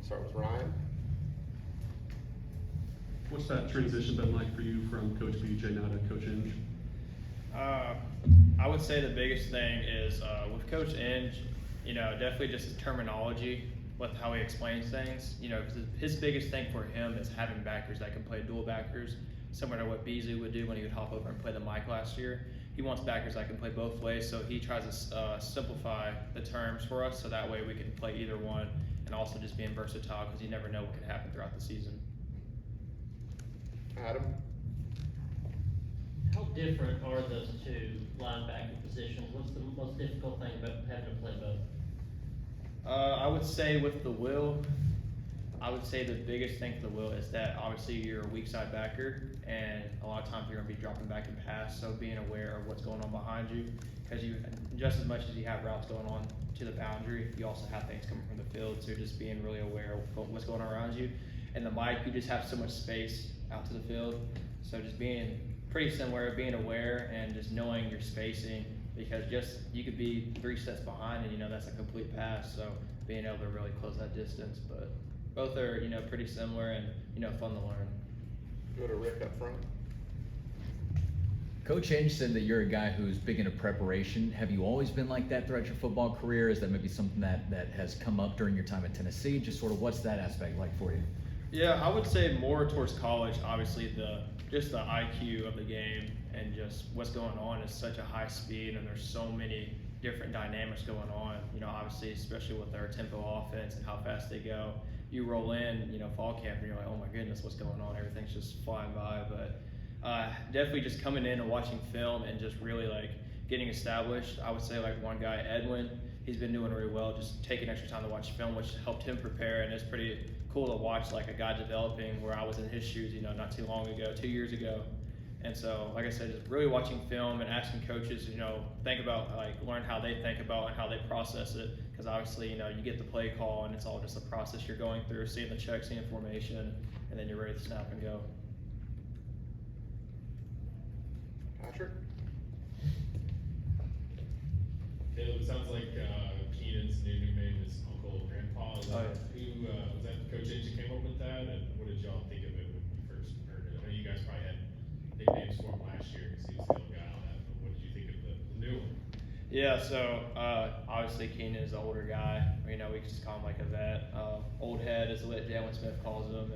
Start with Ryan. What's that transition been like for you from Coach BJ now to Coach Inge? I would say the biggest thing is with Coach Inge, definitely just the terminology with how he explains things. Because his biggest thing for him is having backers that can play dual backers, similar to what Beasley would do when he would hop over and play the mic last year. He wants backers that can play both ways, so he tries to simplify the terms for us, so that way we can play either one, and also just being versatile because you never know what could happen throughout the season. Adam. How different are those two linebacker positions? What's the most difficult thing about having to play both? I would say with the will, I would say the biggest thing for the will is that obviously you're a weak side backer, and a lot of times you're going to be dropping back and pass, so being aware of what's going on behind you, because you, just as much as you have routes going on to the boundary, you also have things coming from the field, so just being really aware of what's going on around you. And the mic, you just have so much space out to the field, so just being pretty similar, being aware and just knowing your spacing, because just you could be 3 steps behind and that's a complete pass, so being able to really close that distance. But both are pretty similar and fun to learn. Go to Rick up front. Coach Inge said that you're a guy who's big into preparation. Have you always been like that throughout your football career? Is that maybe something that has come up during your time at Tennessee? Just sort of what's that aspect like for you? Yeah, I would say more towards college. Obviously, just the IQ of the game and just what's going on is such a high speed, and there's so many different dynamics going on. Obviously, especially with our tempo offense and how fast they go. You roll in, fall camp, and you're like, oh my goodness, what's going on? Everything's just flying by. But definitely just coming in and watching film and just really getting established. I would say one guy, Edwin, he's been doing really well, just taking extra time to watch film, which helped him prepare, and it's pretty cool to watch a guy developing where I was in his shoes, not too long ago, 2 years ago. And so, like I said, just really watching film and asking coaches, think about, learn how they think about and how they process it. Because obviously, you get the play call and it's all just a process you're going through, seeing the check, seeing formation, and then you're ready to snap and go. Patrick. Caleb, it sounds like Keenan's new nickname is Uncle Grandpa. Is that, who was that Coach Inge that came up with that, and what did y'all think of it when you first heard it? I know you guys probably had nicknames for him last year because he was the old guy on that, but what did you think of the new one? Yeah, so obviously Keenan is an older guy. We can just call him a vet. Old head is what Jalen Smith calls him,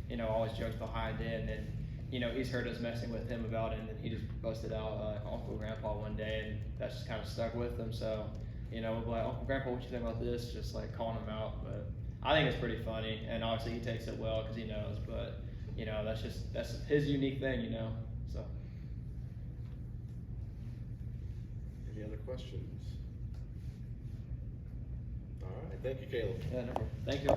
and always jokes behind it. And he's heard us messing with him about it, and then he just busted out Uncle Grandpa one day, and that's just kind of stuck with him. So we're like, Uncle Grandpa, what you think about this? Just calling him out. But I think it's pretty funny, and obviously he takes it well because he knows. But that's his unique thing, So. Any other questions? All right, thank you, Caleb. Yeah, no problem. Thank you.